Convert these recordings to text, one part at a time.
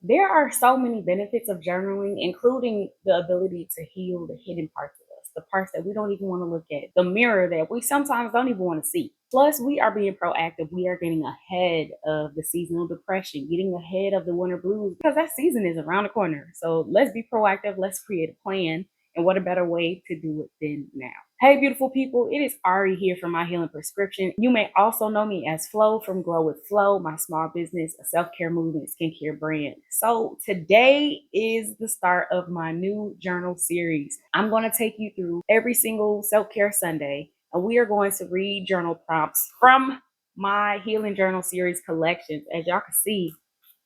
There are so many benefits of journaling, including the ability to heal the hidden parts of us, the parts that we don't even want to look at, the mirror that we sometimes don't even want to see. Plus, we are being proactive. We are getting ahead of the seasonal depression, getting ahead of the winter blues because that season is around the corner. So let's be proactive. Let's create a plan. And what a better way to do it than now? Hey, beautiful people, it is Ari here from My Healing Prescription. You may also know me as Flo from Glow with Flo, my small business, a self-care movement, skincare brand. So today is the start of my new journal series. I'm going to take you through every single self-care Sunday, and we are going to read journal prompts from my Healing Journal series collections. As y'all can see,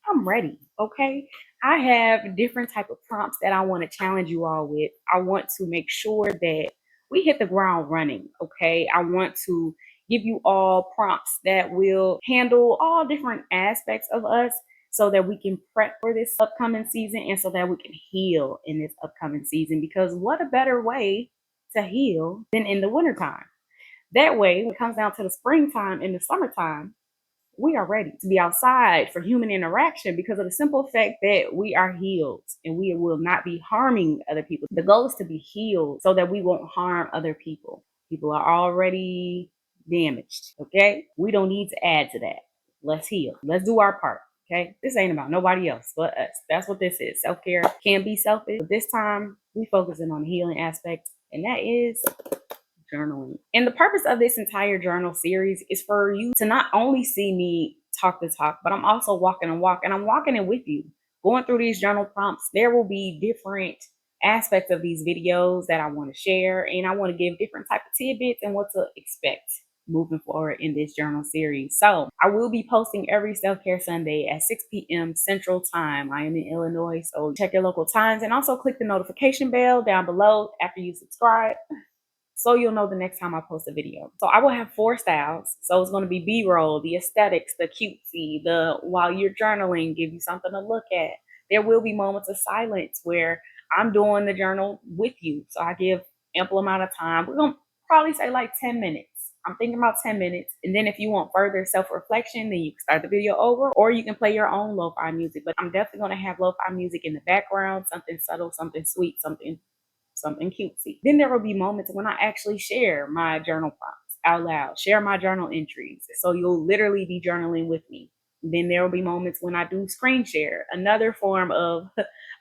I'm ready, okay? I have different type of prompts that I want to challenge you all with. I want to make sure that we hit the ground running, okay? I want to give you all prompts that will handle all different aspects of us so that we can prep for this upcoming season and so that we can heal in this upcoming season, because what a better way to heal than in the wintertime. That way, when it comes down to the springtime and the summertime, we are ready to be outside for human interaction because of the simple fact that we are healed and we will not be harming other people. The goal is to be healed so that we won't harm other people. People are already damaged, okay? We don't need to add to that. Let's heal. Let's do our part, okay? This ain't about nobody else but us. That's what this is. Self-care can be selfish, but this time we focusing on the healing aspect, and that is journaling. And the purpose of this entire journal series is for you to not only see me talk the talk, but I'm also walking and walk, and I'm walking it with you. Going through these journal prompts, there will be different aspects of these videos that I want to share, and I want to give different type of tidbits and what to expect moving forward in this journal series. So I will be posting every self-care Sunday at 6 p.m. Central Time. I am in Illinois, so check your local times and also click the notification bell down below after you subscribe, so you'll know the next time I post a video. So I will have 4 styles. So it's going to be B-roll, the aesthetics, the cutesy, the while you're journaling, give you something to look at. There will be moments of silence where I'm doing the journal with you. So I give ample amount of time. We're going to probably say like 10 minutes. I'm thinking about 10 minutes. And then if you want further self-reflection, then you can start the video over, or you can play your own lo-fi music. But I'm definitely going to have lo-fi music in the background, something subtle, something sweet, something cutesy. Then there will be moments when I actually share my journal prompts out loud, share my journal entries. So you'll literally be journaling with me. Then there will be moments when I do screen share, another form of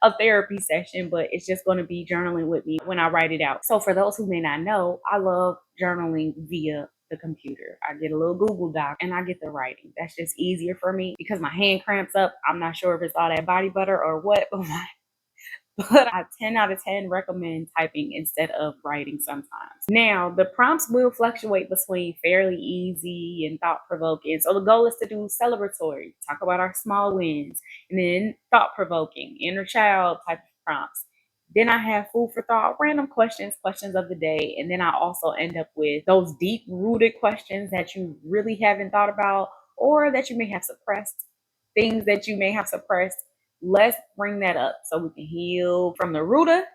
a therapy session, but it's just going to be journaling with me when I write it out. So for those who may not know, I love journaling via the computer. I get a little Google Doc and I get the writing. That's just easier for me because my hand cramps up. I'm not sure if it's all that body butter or what, but but I 10 out of 10 recommend typing instead of writing sometimes. Now, the prompts will fluctuate between fairly easy and thought provoking. So the goal is to do celebratory, talk about our small wins, and then thought provoking, inner child type of prompts. Then I have food for thought, random questions, questions of the day. And then I also end up with those deep rooted questions that you really haven't thought about or that you may have suppressed, things that you may have suppressed. Let's bring that up so we can heal from the rooter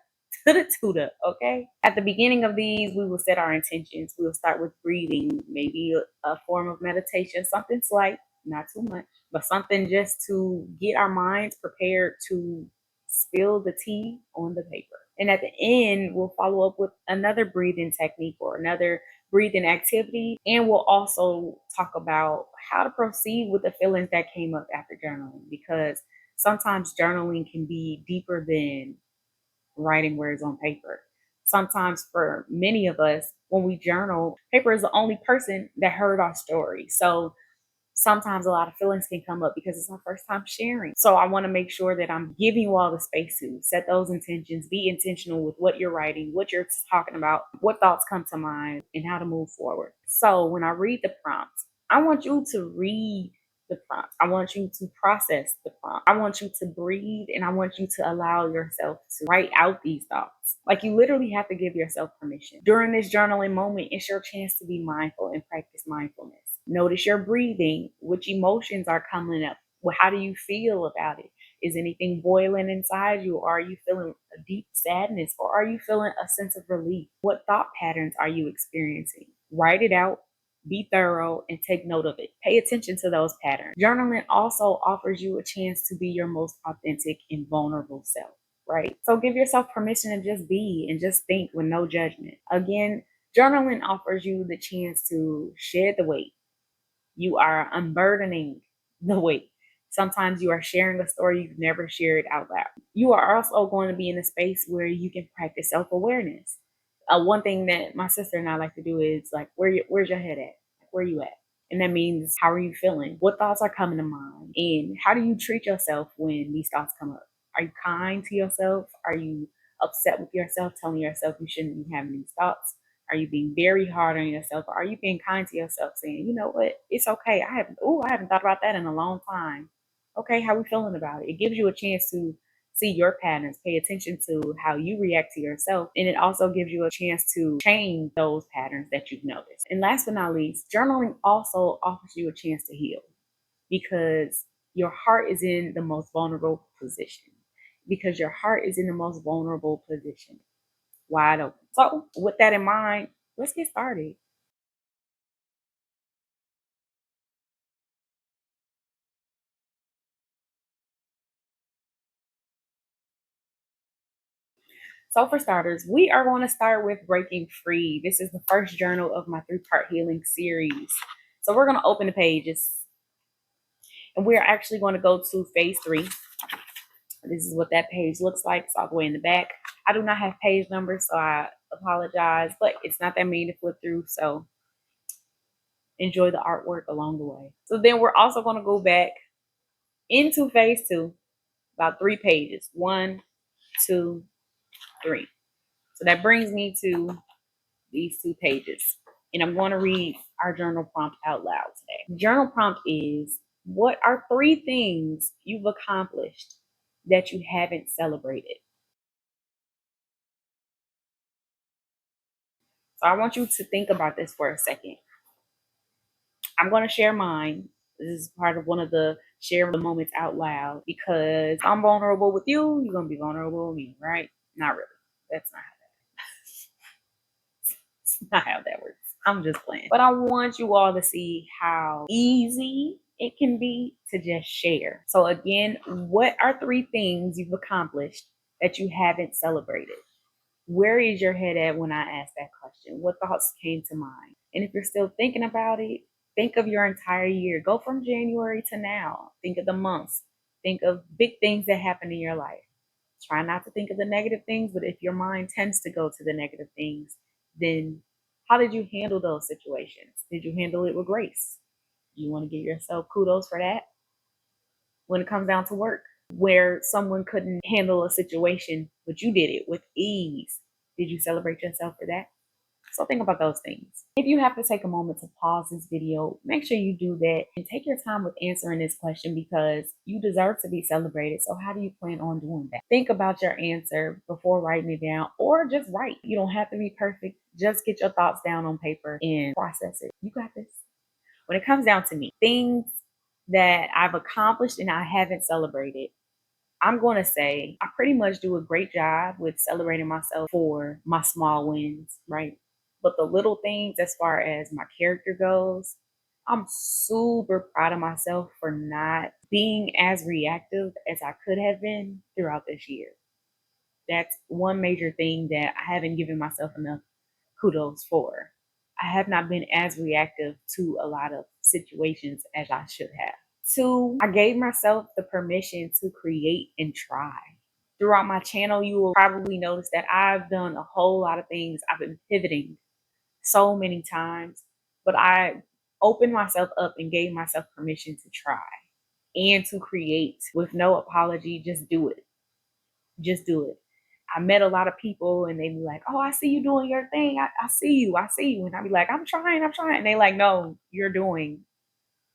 to the tutor, okay? At the beginning of these, we will set our intentions. We'll start with breathing, maybe a form of meditation, something slight, not too much, but something just to get our minds prepared to spill the tea on the paper. And at the end, we'll follow up with another breathing technique or another breathing activity. And we'll also talk about how to proceed with the feelings that came up after journaling, because sometimes journaling can be deeper than writing words on paper. Sometimes for many of us, when we journal, paper is the only person that heard our story. So sometimes a lot of feelings can come up because it's our first time sharing. So I want to make sure that I'm giving you all the space to set those intentions, be intentional with what you're writing, what you're talking about, what thoughts come to mind, and how to move forward. So when I read the prompts, I want you to read the prompt. I want you to process the prompt. I want you to breathe, and I want you to allow yourself to write out these thoughts. Like, you literally have to give yourself permission. During this journaling moment, it's your chance to be mindful and practice mindfulness. Notice your breathing, which emotions are coming up. Well, how do you feel about it? Is anything boiling inside you? Or are you feeling a deep sadness? Or are you feeling a sense of relief? What thought patterns are you experiencing? Write it out. Be thorough and take note of it. Pay attention to those patterns. Journaling also offers you a chance to be your most authentic and vulnerable self, right? So give yourself permission to just be and just think with no judgment. Again, journaling offers you the chance to shed the weight. You are unburdening the weight. Sometimes you are sharing a story you've never shared out loud. You are also going to be in a space where you can practice self awareness. One thing that my sister and I like to do is like, where's your head at? Where you at? And that means, how are you feeling? What thoughts are coming to mind? And how do you treat yourself when these thoughts come up? Are you kind to yourself? Are you upset with yourself, telling yourself you shouldn't be having these thoughts? Are you being very hard on yourself? Or are you being kind to yourself, saying, you know what, it's okay. I haven't thought about that in a long time. Okay, how are we feeling about it? It gives you a chance to see your patterns, pay attention to how you react to yourself, and it also gives you a chance to change those patterns that you've noticed. And last but not least, journaling also offers you a chance to heal, because your heart is in the most vulnerable position. Because your heart is in the most vulnerable position, wide open. So, with that in mind, let's get started. So, for starters, we are going to start with breaking free. This is the first journal of my three-part healing series. So, we're going to open the pages and we're actually going to go to phase 3. This is what that page looks like. So, I'll go in the back. I do not have page numbers, so I apologize, but it's not that many to flip through. So, enjoy the artwork along the way. So, then we're also going to go back into phase 2, about 3 pages. 1, 2, 3. So, that brings me to these 2 pages. And I'm going to read our journal prompt out loud today. The journal prompt is: what are 3 things you've accomplished that you haven't celebrated? So I want you to think about this for a second. I'm going to share mine. This is part of one of the share the moments out loud, because I'm vulnerable with you. You're going to be vulnerable with me, right? Not really. That's not not how that works. I'm just playing. But I want you all to see how easy it can be to just share. So, again, what are 3 things you've accomplished that you haven't celebrated? Where is your head at when I ask that question? What thoughts came to mind? And if you're still thinking about it, think of your entire year. Go from January to now. Think of the months. Think of big things that happened in your life. Try not to think of the negative things, but if your mind tends to go to the negative things, then how did you handle those situations? Did you handle it with grace? You want to give yourself kudos for that. When it comes down to work, where someone couldn't handle a situation, but you did it with ease, did you celebrate yourself for that? So think about those things. If you have to take a moment to pause this video, make sure you do that and take your time with answering this question, because you deserve to be celebrated. So how do you plan on doing that? Think about your answer before writing it down, or just write. You don't have to be perfect. Just get your thoughts down on paper and process it. You got this. When it comes down to me, things that I've accomplished and I haven't celebrated, I'm going to say I pretty much do a great job with celebrating myself for my small wins, right? But the little things, as far as my character goes, I'm super proud of myself for not being as reactive as I could have been throughout this year. That's one major thing that I haven't given myself enough kudos for. I have not been as reactive to a lot of situations as I should have. 2, I gave myself the permission to create and try. Throughout my channel, you will probably notice that I've done a whole lot of things. I've been pivoting so many times, but I opened myself up and gave myself permission to try and to create with no apology. Just do it. Just do it. I met a lot of people and they be like, oh, I see you doing your thing. I see you. I see you. And I be like, I'm trying. And they like, no, you're doing.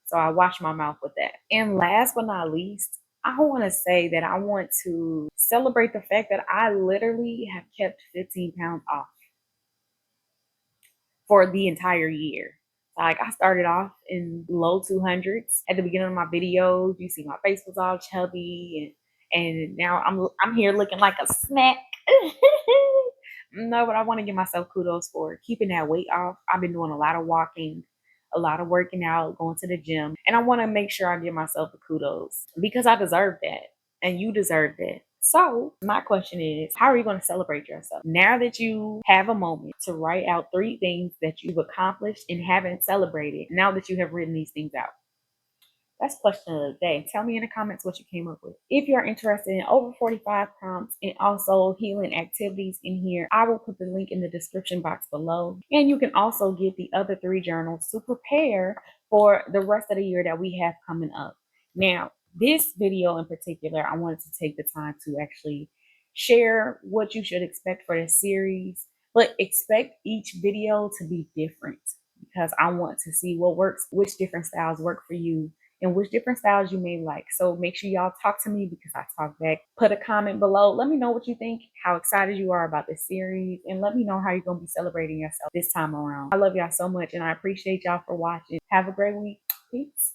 So I wash my mouth with that. And last but not least, I want to say that I want to celebrate the fact that I literally have kept 15 pounds off for the entire year. Like, I started off in low 200s at the beginning of my videos. You see my face was all chubby, and now I'm here looking like a snack. No, but I want to give myself kudos for keeping that weight off. I've been doing a lot of walking, a lot of working out, going to the gym, and I want to make sure I give myself the kudos because I deserve that and you deserve that. So, my question is, how are you going to celebrate yourself? Now that you have a moment to write out 3 things that you've accomplished and haven't celebrated, now that you have written these things out. That's question of the day. Tell me in the comments what you came up with. If you're interested in over 45 prompts and also healing activities in here, I will put the link in the description box below. And you can also get the other 3 journals to prepare for the rest of the year that we have coming up. Now, this video in particular, I wanted to take the time to actually share what you should expect for this series, but expect each video to be different because I want to see what works, which different styles work for you and which different styles you may like. So make sure y'all talk to me because I talk back. Put a comment below. Let me know what you think, how excited you are about this series, and let me know how you're going to be celebrating yourself this time around. I love y'all so much, and I appreciate y'all for watching. Have a great week. Peace.